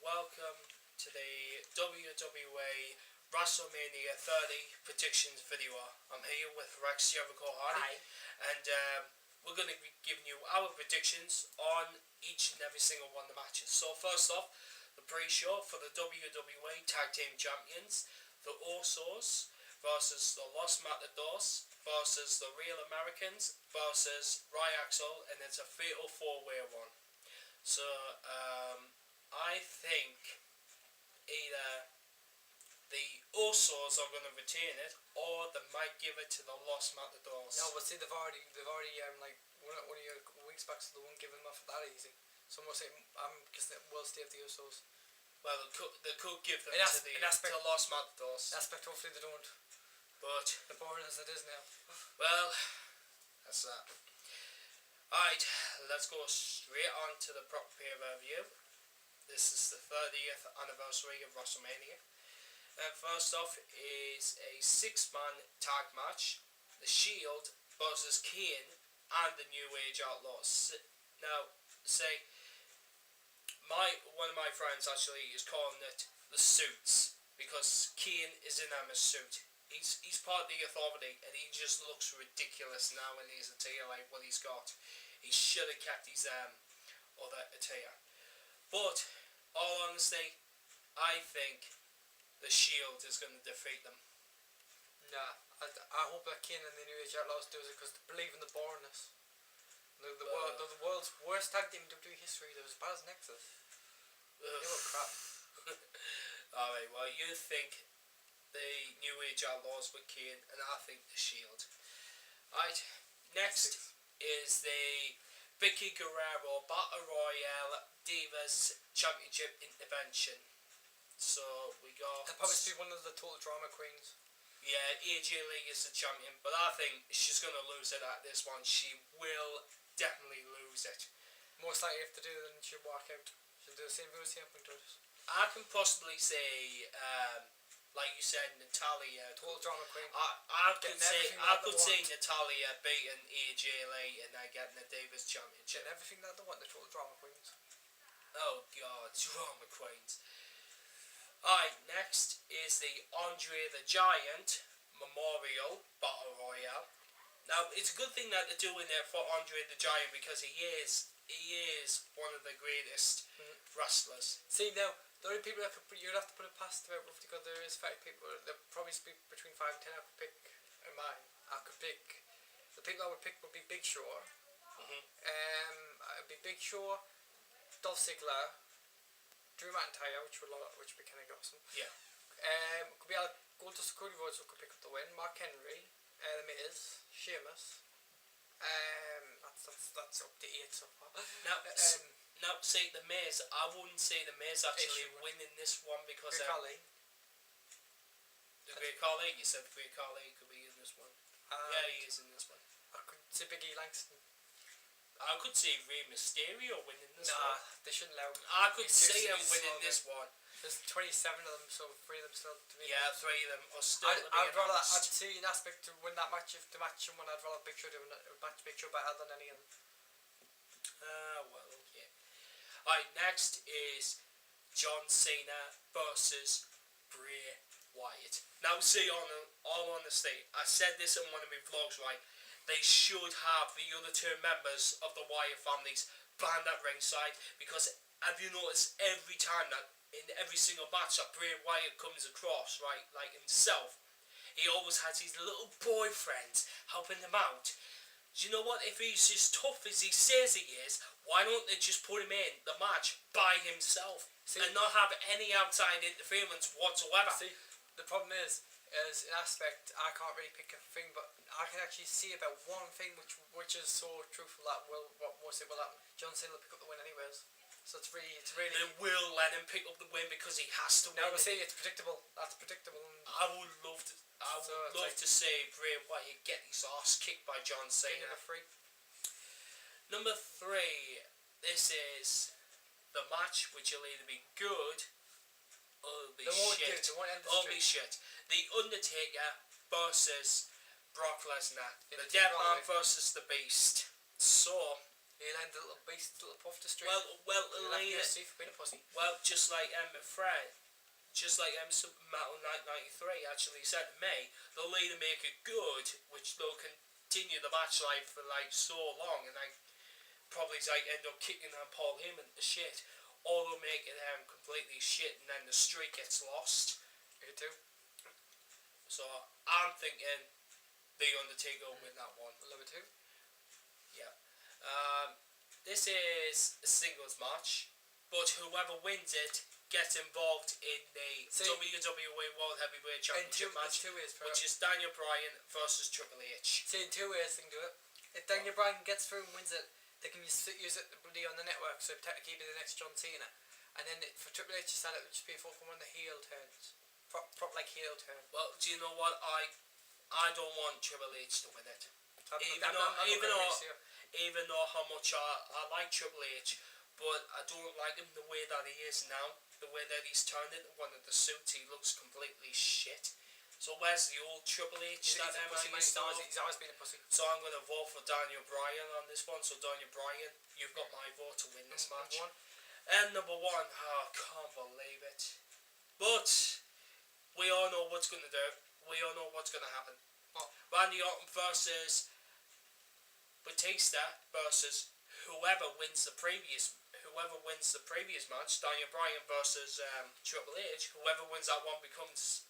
welcome to the WWE Wrestlemania 30 predictions video. I'm here with RexJerichoHardy, and we're going to be giving you our predictions on each and every single one of the matches. So first off, the pre-show for the WWE Tag Team Champions, the Usos versus the Los Matadors versus the Real Americans versus Axel, and it's a fatal four-way one. So I think either the Usos are going to retain it, or they might give it to the Los Matadors. No, but see, they've already like one of your weeks back, so they won't give them off that easy. So I'm gonna say because we'll stay with the Usos. Well, they could give them to Los Matadors. Aspect, hopefully they don't. But the boring as it is now. Well, that's that. Alright, let's go straight on to the proper pay-per-view. This is the 30th anniversary of Wrestlemania. And first off is a 6-man tag match. The Shield versus Kane and the New Age Outlaws. Now, say, one of my friends actually is calling it the Suits, because Kane is in a suit. He's part of the Authority, and he just looks ridiculous now when he's attire like what he's got. He should have kept his other attire. But all honesty, I think the Shield is going to defeat them. Nah, I hope that Kane and the New Age Outlaws do it, because they believe in the boringness. They're the world's worst tag team in WWE history. They're as bad as Nexus. They were crap. Alright, well, you think the New Age Outlaws with Kane, and I think the Shield. Alright, next is the Vicky Guerrero Battle Royale Divas Championship Intervention. So we got... They'll probably be one of the total drama queens. Yeah, AJ Lee is the champion, but I think she's going to lose it at this one. She will definitely lose it. Most likely if they do, then she'll walk out. She'll do the same thing as the does. I can possibly say, like you said, Natalia. Total drama queen. I could say Natalia beating AJ Lee and then getting the Divas Championship. Getting everything that they want, the total drama queens. Oh god, drama queens. Alright, next is the Andre the Giant Memorial Battle Royale. Now, it's a good thing that they're doing it for Andre the Giant, because he is one of the greatest wrestlers. See, now, the only people that you'd have to put it past about roughly, because there is 5 people, they'll probably speak between 5 and 10. I could pick mine. I could pick, the people I would pick would be Big Show. It'd be Big Show, Dolph Ziggler, Drew McIntyre, which would be kind of awesome. Yeah. Could be Goldust, Cody Rhodes, who could pick up the win. Mark Henry, The Miz, Sheamus. That's up to 8 so far. Now, see, The Miz, I wouldn't say The Miz actually winning this one, because Great Khali. The Great Khali, you said the Great Khali could be in this one. Yeah, he is in this one. I could say Big E Langston. I could see Rey Mysterio winning this one. Nah, they shouldn't allow. I could see him winning this one. There's 27 of them, so 3 of them still to be. Yeah, 3 of them are still. I'd see an aspect to win that match. If the match someone, I'd rather Big Show do match Big Show better than any of them. Well, okay. Alright, next is John Cena versus Bray Wyatt. Now, see, all honesty, I said this in one of my vlogs, right? They should have the other 2 members of the Wyatt families banned at ringside, because have you noticed every time that in every single match that Bray Wyatt comes across, right, like himself, he always has his little boyfriends helping him out. Do you know what? If he's as tough as he says he is, why don't they just put him in the match by himself and not have any outside interference whatsoever? See, the problem is an aspect, I can't really pick a thing, but I can actually see about one thing which is so truthful that will happen. John Cena will pick up the win anyways. So it's really. They will let him pick up the win because he has to win. Now, see, it's predictable. That's predictable. I would love to see Bray Wyatt get his ass kicked by John Cena. Number 3. This is the match which will either be good or it'll be shit. It'll be shit. The Undertaker versus Brock Lesnar. The Dead Man versus the Beast. So, He'll end the little beast, little puff to street. Well, He'll have Elena. UFC for being a pussy. Well, just like Fred, just like Super Metal 93 actually said to me, they'll either make it good, which they'll continue the match like for like so long, and like probably like end up kicking Paul Heyman to shit, or they'll make it completely shit, and then the streak gets lost. Me too. So I'm thinking the Undertaker will win that one. Number 2. Yeah. This is a singles match, but whoever wins it gets involved in the WWE World Heavyweight Championship match, which is Daniel Bryan versus Triple H. See, in 2 ways they can do it. If Daniel Bryan gets through and wins it, they can use it on the network, so technically be the next John Cena. And then for Triple H to stand it would just be for one of the heel turns. Prop like heel turn. Well, do you know what? I don't want Triple H to win it. Even though how much I like Triple H, but I don't like him the way that he is now. The way that he's turned into one of the suits, he looks completely shit. So where's the old Triple H? He's always been a pussy. So I'm going to vote for Daniel Bryan on this one. So Daniel Bryan, you've got my vote to win this match. And number 1, I can't believe it. But we all know what's going to do. We all know what's going to happen. Randy Orton versus Batista versus whoever wins the previous match. Daniel Bryan versus Triple H. Whoever wins that one becomes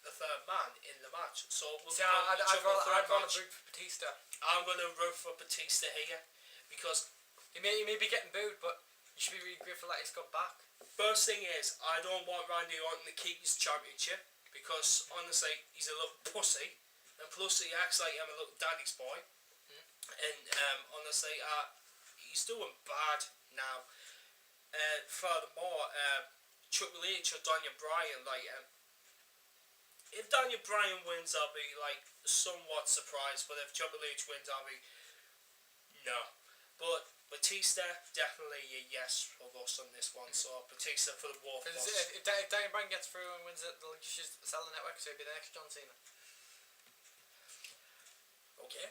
the third man in the match. So I'd rather root for Batista. I'm going to root for Batista here because he may be getting booed, but you should be really grateful that he's got back. First thing is, I don't want Randy Orton to keep his championship because honestly, he's a little pussy, and plus he acts like I'm a little daddy's boy. And honestly, he's doing bad now. Furthermore, Triple H or Daniel Bryan, if Daniel Bryan wins, I'll be like somewhat surprised. But if Triple H wins, I'll be no. But Batista, definitely a yes for us on this one. So Batista for the Wolf. If Daniel Bryan gets through and wins it, they'll just sell the network, so he'll be the next John Cena. Okay.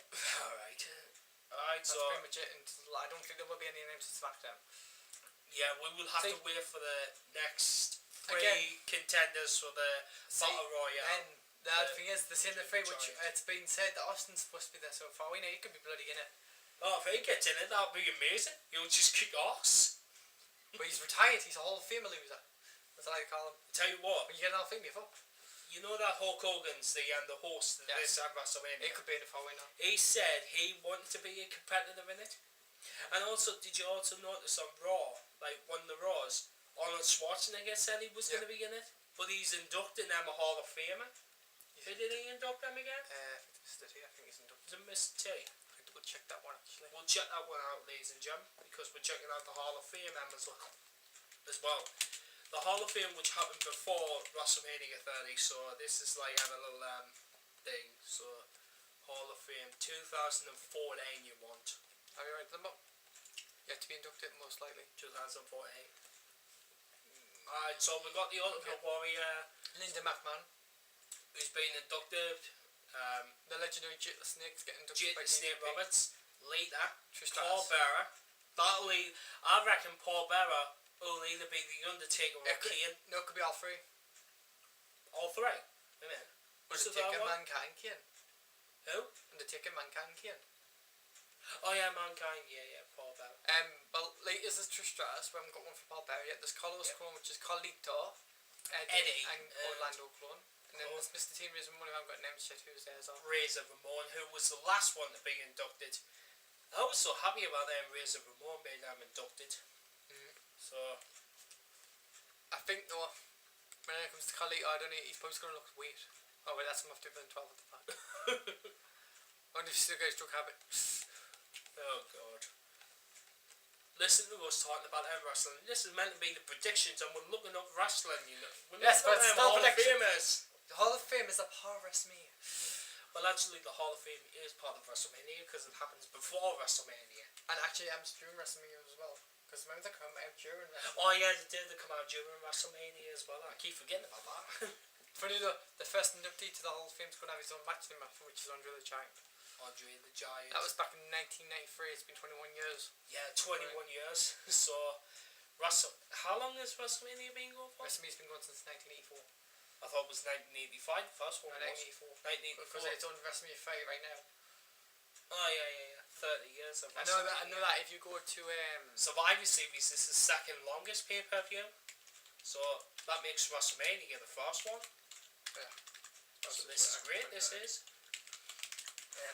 Alright, that's so pretty much it. And I don't think there will be any names to SmackDown. Yeah, we will have to wait for the next 3 contenders for the Battle Royale. And the thing is, the same the 3, which it's been said that Austin's supposed to be there so far. We know he could be bloody in it. Oh, if he gets in it, that'll be amazing. He'll just kick ass. But he's retired. He's a Hall of Fame loser. That's what I call him. Tell you what. When you get an Hall of Fame, you're fucked. You know that Hulk Hogan's the host of this WrestleMania? He could be in the following now. He said he wanted to be a competitor in it. And also, did you also notice on Raw, like one of the Raws, Arnold Schwarzenegger said he was going to be in it, but he's inducting them a Hall of Famer. Who did he induct them again? Mr. T, I think he's inducted. Was it Mr. T? We'll check that one actually. We'll check that one out, ladies and gentlemen, because we're checking out the Hall of Fame members as well. The Hall of Fame, which happened before WrestleMania 30, so this is like a little thing. So Hall of Fame 2014 you want. Have you read them up? You have to be inducted most likely. 2014. Alright, so we've got the Ultimate Warrior, Linda McMahon, who's been inducted. The legendary Jake the Snake's getting inducted. Jake the Snake Roberts, Lita, Trish Paul Bearer. I reckon Paul Bearer will either be the Undertaker or Kane. No, it could be all 3. All 3. Amen. Undertaker, Mankind, Kane. Who? Undertaker, Mankind, Kane. Oh yeah, Mankind. Yeah, Paul Bearer. Well, Lita's is Trish Stratus. We haven't got one for Paul Bearer yet. There's Carlos Clone, which is Carlito, Eddie, and Orlando Clone. And then there's Mr. T. Razor Ramon, who I haven't got names yet, who's there as well. Razor Ramon, who was the last one to be inducted. I was so happy about them Razor Ramon being inducted. So I think though, when it comes to Carlito, I don't know, he's probably going to look weird. Oh wait, that's him after being 12 at the back. I wonder if he still goes drug habit. Oh god. Listen to us talking about wrestling. This is meant to be the predictions, and we're looking up wrestling, you know. Yes, but it's still predictions. The Hall of Fame is a part of WrestleMania. Well, actually, the Hall of Fame is part of WrestleMania because it happens before WrestleMania. And actually, it happens during WrestleMania as well. Because remember they come out during WrestleMania. Oh yeah, they did. They come out during WrestleMania as well. I keep forgetting about that. Funny though, the first inductee to the Hall of Fame is going to have his own match in which is Andre the Giant. Andre the Giant. That was back in 1993. It's been 21 years. Yeah, 21 years. So, how long has WrestleMania been going for? WrestleMania's been going since 1984. I thought it was 1985, the first one. 1984. Because it's on WrestleMania 30 right now. Oh, yeah. 30 years of I know that if you go to Survivor Series, this is the second longest pay-per-view. So, that makes WrestleMania the first one. Yeah. So this is great, this is. Yeah.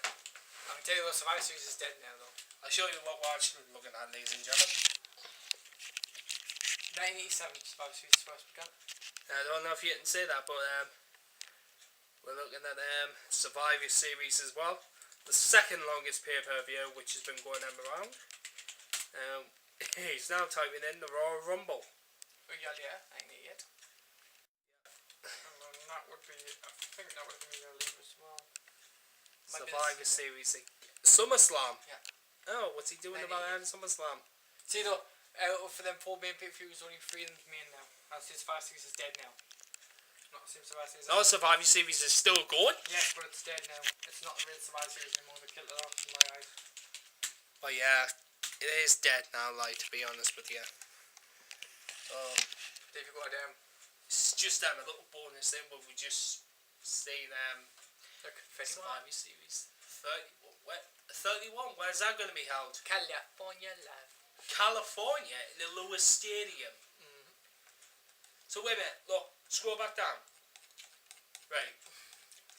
I can tell you what, Survivor Series is dead now though. I'll show you what we're actually looking at, ladies and gentlemen. 1987, Survivor Series first began. I don't know if you can say that, but we're looking at Survivor Series as well. The second longest pay-per-view, which has been going around. He's now typing in the Royal Rumble. Oh yeah, 1988. And then that would be, I think that would be a leave as well. Survivor Series. SummerSlam. Yeah. Oh, what's he doing about SummerSlam? See though, for them 4 main pay-per-views, only 3 of them remain now. And since Survivor Series is dead now. Not since Survivor Series. No, Survivor Series is still going. Yes, but it's dead now. It's not the real Survivor Series anymore. They killed it off in my eyes. Oh yeah, it is dead now, like, to be honest with you. If you go down. It's just a little bonus thing where we just say Look, Survivor Series 31. Where's that going to be held? California Live. California, in the Lewis Stadium. Mm-hmm. So wait a minute, look, scroll back down. Right.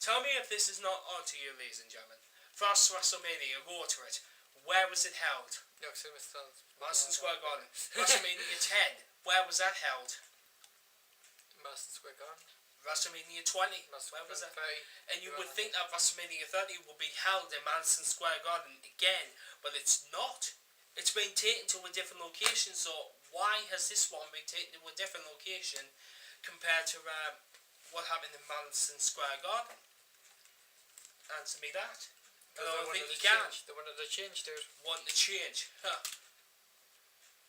Tell me if this is not odd to you, ladies and gentlemen. First WrestleMania, go to it. Where was it held? Madison Square Garden. WrestleMania 10, where was that held? Madison Square Garden. WrestleMania 20, where was that? 30. And you would think that WrestleMania 30 would be held in Madison Square Garden again, but it's not. It's been taken to a different location, so why has this one been taken to a different location compared to what happened in Madison Square Garden? Answer me that. I don't think you can. They wanted to change, dude. Want to change. Huh.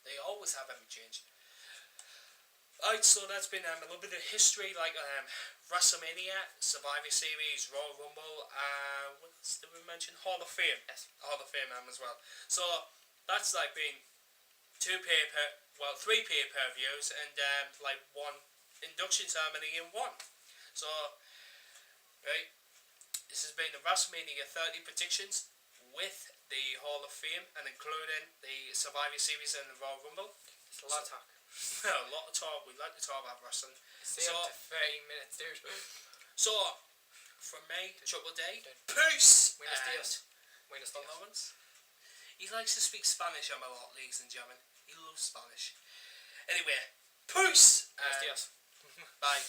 They always have every change. Alright, so that's been a little bit of history, like WrestleMania, Survivor Series, Royal Rumble, what else did we mention? Hall of Fame. Yes, Hall of Fame as well. So that's like been 3 pay-per-views and like 1 induction ceremony in 1. So, right, this has been the WrestleMania 30 predictions with the Hall of Fame and including the Survivor Series and the Royal Rumble. It's a lot of talk. A lot of talk. We like to talk about wrestling. Stay up to 30 minutes, dude. So, from me, Triple Day, peace! Buenos Lawrence. He likes to speak Spanish a lot, ladies and gentlemen. He loves Spanish. Anyway, peace! Buenos dias. Bye.